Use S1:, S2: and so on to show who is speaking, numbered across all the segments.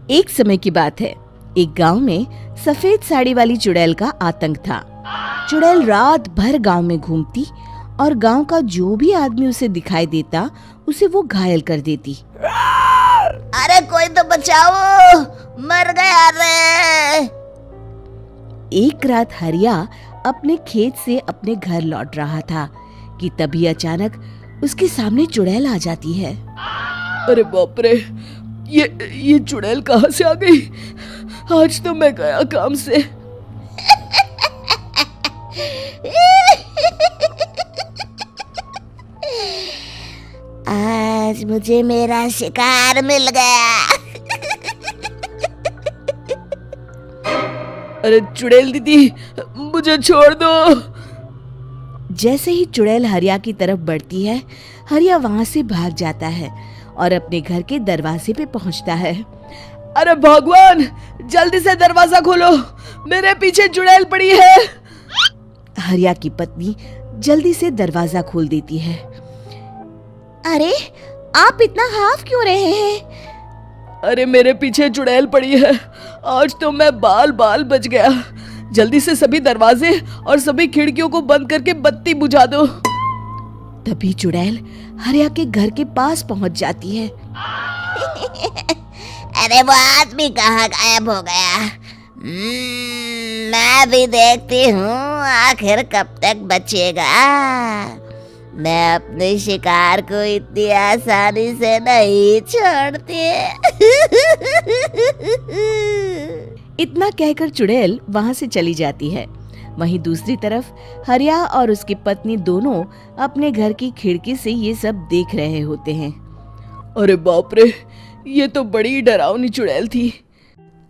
S1: एक समय की बात है। एक गांव में सफेद साड़ी वाली चुड़ैल का आतंक था। चुड़ैल रात भर गांव में घूमती और गांव का जो भी आदमी उसे दिखाई देता उसे वो घायल कर देती।
S2: अरे कोई तो बचाओ, मर गया रे।
S1: एक रात हरिया अपने खेत से अपने घर लौट रहा था कि तभी अचानक उसके सामने चुड़ैल आ जाती है।
S3: अरे बाप रे, ये चुड़ैल कहाँ से आ गई? आज तो मैं गया काम से।
S2: आज मुझे मेरा शिकार मिल गया।
S3: अरे चुड़ैल दीदी, मुझे छोड़ दो।
S1: जैसे ही चुड़ैल हरिया की तरफ बढ़ती है, हरिया वहां से भाग जाता है और अपने घर के दरवाजे पे पहुंचता है।
S3: अरे भगवान, जल्दी से दरवाजा खोलो, मेरे पीछे चुड़ैल पड़ी है।
S1: हरिया की पत्नी जल्दी से दरवाजा खोल देती है।
S2: अरे आप इतना हाफ क्यों रहे हैं?
S3: अरे मेरे पीछे चुड़ैल पड़ी है, आज तो मैं बाल बाल बच गया। जल्दी से सभी दरवाजे और सभी खिड़कियों को बंद करके बत्ती बुझा दो।
S1: तभी चुड़ैल हरिया के घर के पास पहुंच जाती है।
S2: अरे वो आदमी कहाँ गायब हो गया? मैं भी देखती हूँ आखिर कब तक बचेगा। मैं अपने शिकार को इतनी आसानी से नहीं छोड़ती।
S1: इतना कहकर चुड़ैल वहां से चली जाती है। वहीं दूसरी तरफ हरिया और उसकी पत्नी दोनों अपने घर की खिड़की से ये सब देख रहे होते हैं।
S3: अरे बाप रे, ये तो बड़ी डरावनी चुड़ैल थी।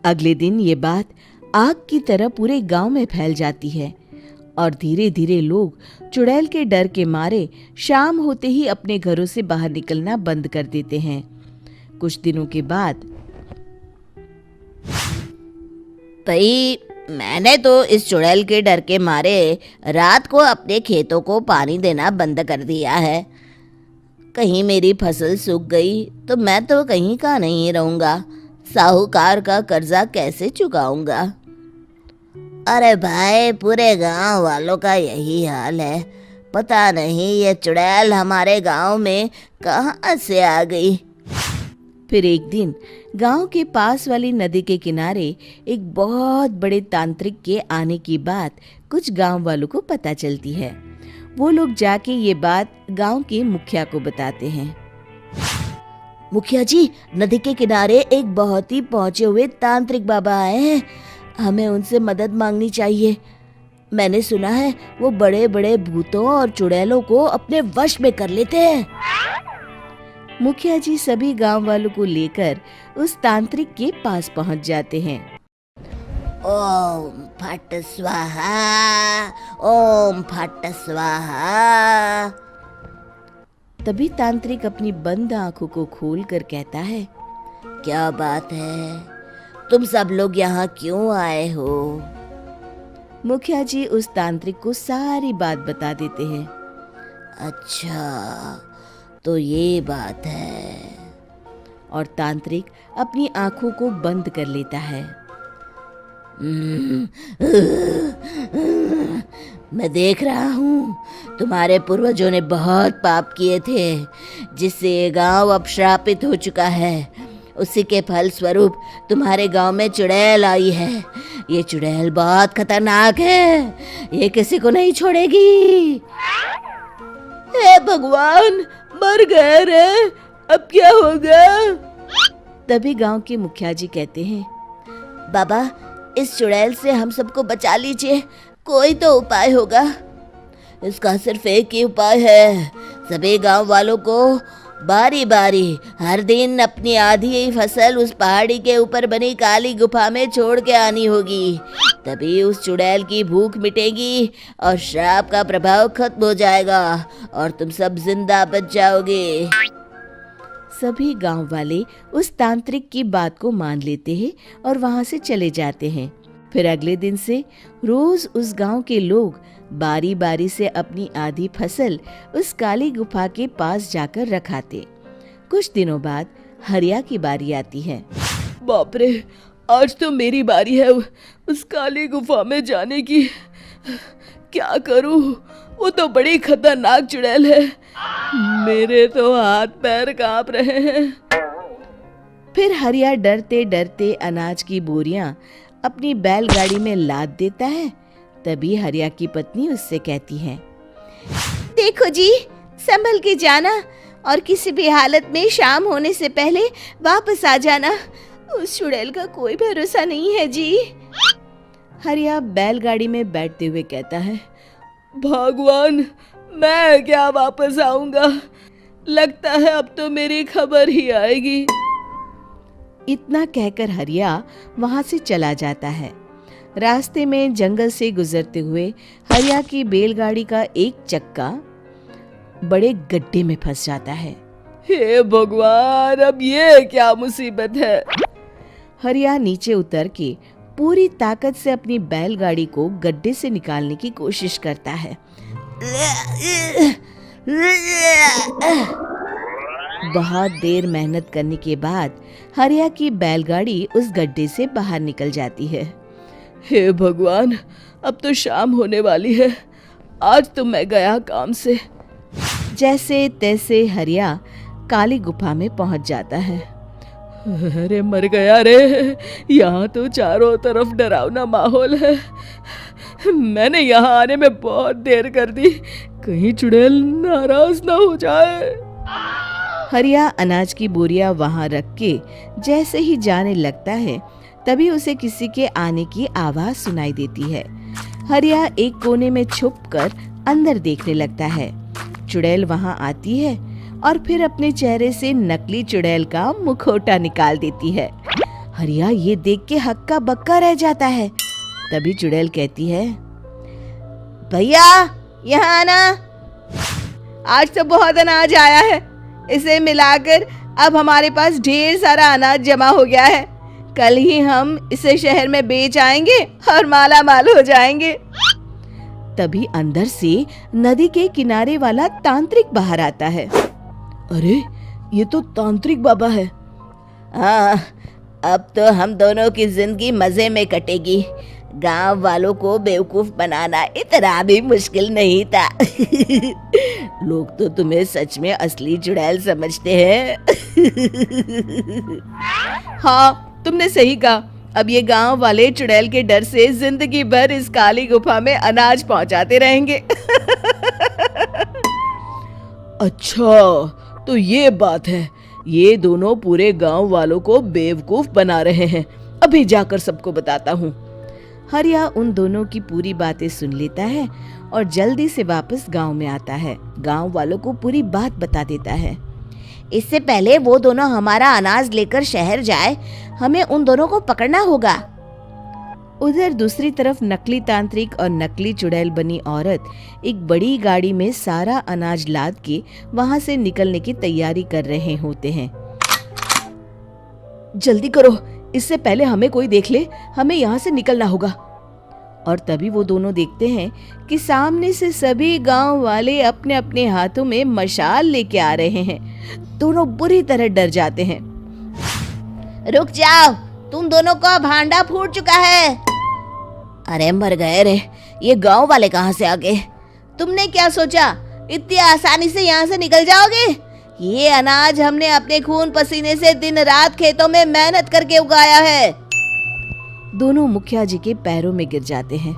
S1: अगले दिन ये बात आग की तरह पूरे गांव में फैल जाती है और धीरे धीरे लोग चुड़ैल के डर के मारे शाम होते ही अपने घरों से बाहर निकलना बंद कर देते हैं। कुछ दिनों के बाद
S2: भाई, मैंने तो इस चुड़ैल के डर के मारे रात को अपने खेतों को पानी देना बंद कर दिया है। कहीं मेरी फसल सूख गई तो मैं तो कहीं का नहीं रहूंगा। साहूकार का कर्जा कैसे चुकाऊंगा? अरे भाई, पूरे गांव वालों का यही हाल है। पता नहीं ये चुड़ैल हमारे गांव में कहाँ से आ गई।
S1: फिर एक दिन गांव के पास वाली नदी के किनारे एक बहुत बड़े तांत्रिक के आने की बात कुछ गांव वालों को पता चलती है। वो लोग जाके ये बात गांव के मुखिया को बताते हैं।
S2: मुखिया जी, नदी के किनारे एक बहुत ही पहुंचे हुए तांत्रिक बाबा आए हैं। हमें उनसे मदद मांगनी चाहिए। मैंने सुना है वो बड़े बड़े भूतों और चुड़ैलों को अपने वश में कर लेते हैं।
S1: मुखिया जी सभी गांव वालों को लेकर उस तांत्रिक के पास पहुंच जाते हैं।
S2: ओम फट स्वाहा, ओम फट स्वाहा।
S1: तभी तांत्रिक अपनी बंद आंखों को खोलकर कहता है,
S2: क्या बात है? तुम सब लोग यहाँ क्यों आए हो?
S1: मुखिया जी उस तांत्रिक को सारी बात बता देते हैं।
S2: अच्छा, तो ये बात है।
S1: और तांत्रिक अपनी आंखों को बंद कर लेता है।
S2: मैं देख रहा हूँ तुम्हारे पूर्वजों ने बहुत पाप किए थे, जिससे ये गांव अब श्रापित हो चुका है। उसी के फल स्वरूप तुम्हारे गांव में चुड़ैल आई है। ये चुड़ैल बहुत खतरनाक है, ये किसी को नहीं छोड़ेगी।
S3: हे भगवान, मर गए रे, अब क्या होगा?
S1: तभी गांव के मुखिया जी कहते हैं,
S2: बाबा, इस चुड़ैल से हम सबको बचा लीजिए। कोई तो उपाय होगा। इसका सिर्फ एक ही उपाय है। सभी गांव वालों को बारी बारी हर दिन अपनी आधी फसल उस पहाड़ी के ऊपर बनी काली गुफा में छोड़ के आनी होगी। तभी उस चुड़ैल की भूख मिटेगी और श्राप का प्रभाव खत्म हो जाएगा और तुम सब जिंदा बच जाओगे।
S1: सभी गांव वाले उस तांत्रिक की बात को मान लेते हैं और वहां से चले जाते हैं। फिर अगले दिन से रोज उस गांव के लोग बारी बारी से अपनी आधी फसल उस काली गुफा के पास जाकर रखाते। कुछ दिनों बाद हरिया की बारी आती है।
S3: बाप रे, आज तो मेरी बारी है उस काली गुफा में जाने की। क्या करूं, वो तो बड़ी खतरनाक चुड़ैल है। मेरे तो हाथ पैर कांप रहे हैं।
S1: फिर हरिया डरते डरते अनाज की बोरियां अपनी बैलगाड़ी में लाद देता है। तभी हरिया की पत्नी उससे कहती है,
S2: देखो जी, संभल के जाना और किसी भी हालत में शाम होने से पहले वापस आ जाना। उस चुड़ैल का कोई भरोसा नहीं है जी।
S1: हरिया बैलगाड़ी में बैठते हुए कहता है,
S3: भगवान, मैं क्या वापस आऊंगा? लगता है अब तो मेरी खबर ही आएगी।
S1: इतना कहकर हरिया वहां से चला जाता है। रास्ते में जंगल से गुजरते हुए हरिया की बैलगाड़ी का एक चक्का बड़े गड्ढे में फंस जाता है।
S3: हे भगवान, अब ये क्या मुसीबत है?
S1: हरिया नीचे उतर के पूरी ताकत से अपनी बैलगाड़ी को गड्ढे से निकालने की कोशिश करता है। बहुत देर मेहनत करने के बाद हरिया की बैलगाड़ी उस गड्ढे से बाहर निकल जाती है।
S3: हे भगवान, अब तो शाम होने वाली है। आज तो मैं गया काम से।
S1: जैसे तैसे हरिया काली गुफा में पहुंच जाता है।
S3: अरे मर गया रे, यहाँ तो चारों तरफ डरावना माहौल है। मैंने यहाँ आने में बहुत देर कर दी, कहीं चुड़ैल नाराज ना हो जाए।
S1: हरिया अनाज की बोरियां वहां रख के जैसे ही जाने लगता है, तभी उसे किसी के आने की आवाज सुनाई देती है। हरिया एक कोने में छुपकर अंदर देखने लगता है। चुड़ैल वहां आती है और फिर अपने चेहरे से नकली चुड़ैल का मुखौटा निकाल देती है। हरिया ये देख के हक्का बक्का रह जाता है। तभी चुड़ैल कहती है,
S2: भैया यहाँ आना। आज तो बहुत अनाज आया है, इसे मिलाकर अब हमारे पास ढेर सारा अनाज जमा हो गया है। कल ही हम इसे शहर में बेच आएंगे और माला माल हो जाएंगे।
S1: तभी अंदर से नदी के किनारे वाला तांत्रिक बाहर आता है।
S3: अरे, ये तो तांत्रिक बाबा है।
S2: हाँ, अब तो हम दोनों की जिंदगी मजे में कटेगी। गांव वालों को बेवकूफ बनाना इतना भी मुश्किल नहीं था। लोग तो तुम्हें सच में असली चुड़ैल समझते हैं।
S3: हाँ, तुमने सही कहा। अब ये गांव वाले चुड़ैल के डर से जिंदगी भर इस काली गुफा में अनाज पहुंचाते रहेंगे। अच्छा, तो ये बात है। ये दोनों पूरे गांव वालों को बेवकूफ बना रहे हैं। अभी जाकर सबको बताता हूँ।
S1: हरिया उन दोनों की पूरी बातें सुन लेता है और जल्दी से वापस गांव में आता है। गांव वालों को पूरी बात बता देता है।
S2: इससे पहले वो दोनों हमारा अनाज लेकर शहर जाए, हमें उन दोनों को पकड़ना होगा।
S1: उधर दूसरी तरफ नकली तांत्रिक और नकली चुड़ैल बनी औरत एक बड़ी गाड़ी में सारा अनाज लाद के वहां से निकलने की तैयारी कर रहे होते हैं।
S3: जल्दी करो, इससे पहले हमें कोई देख ले। हमें यहाँ से निकलना होगा।
S1: और तभी वो दोनों देखते हैं कि सामने से सभी गांव वाले अपने अपने हाथों में मशाल लेके आ रहे हैं। दोनों बुरी तरह डर जाते हैं।
S2: रुक जाओ, तुम दोनों का भांडा फूट चुका है। अरे मर गए रे, ये गांव वाले कहाँ से आ गए? तुमने क्या सोचा इतनी आसानी से यहाँ से निकल जाओगे? ये अनाज हमने अपने खून पसीने से दिन रात खेतों में मेहनत करके उगाया है।
S1: दोनों मुखिया जी के पैरों में गिर जाते हैं।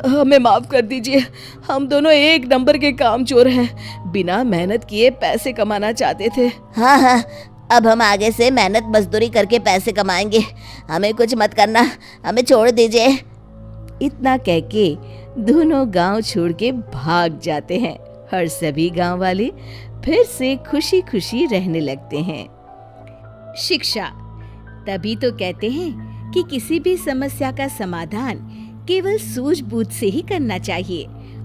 S3: हमें माफ कर दीजिए, हम दोनों एक नंबर के कामचोर हैं। बिना मेहनत किए पैसे कमाना चाहते थे।
S2: हाँ हाँ, अब हम आगे से मेहनत मजदूरी करके पैसे कमाएंगे। हमें कुछ मत करना, हमें छोड़ दीजिए।
S1: इतना कह के दोनों गांव छोड़ के भाग जाते हैं और सभी गांव वाले फिर से खुशी खुशी रहने लगते हैं। शिक्षा, तभी तो कहते हैं कि किसी भी समस्या का समाधान केवल सूझबूझ से ही करना चाहिए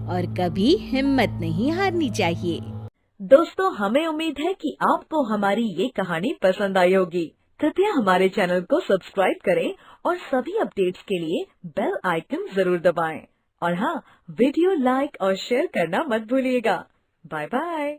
S1: और कभी हिम्मत नहीं हारनी चाहिए।
S4: दोस्तों, हमें उम्मीद है कि आपको हमारी ये कहानी पसंद आई होगी। कृपया हमारे चैनल को सब्सक्राइब करें और सभी अपडेट्स के लिए बेल आइकन जरूर दबाएं। और हाँ, वीडियो लाइक और शेयर करना मत भूलिएगा। Bye bye.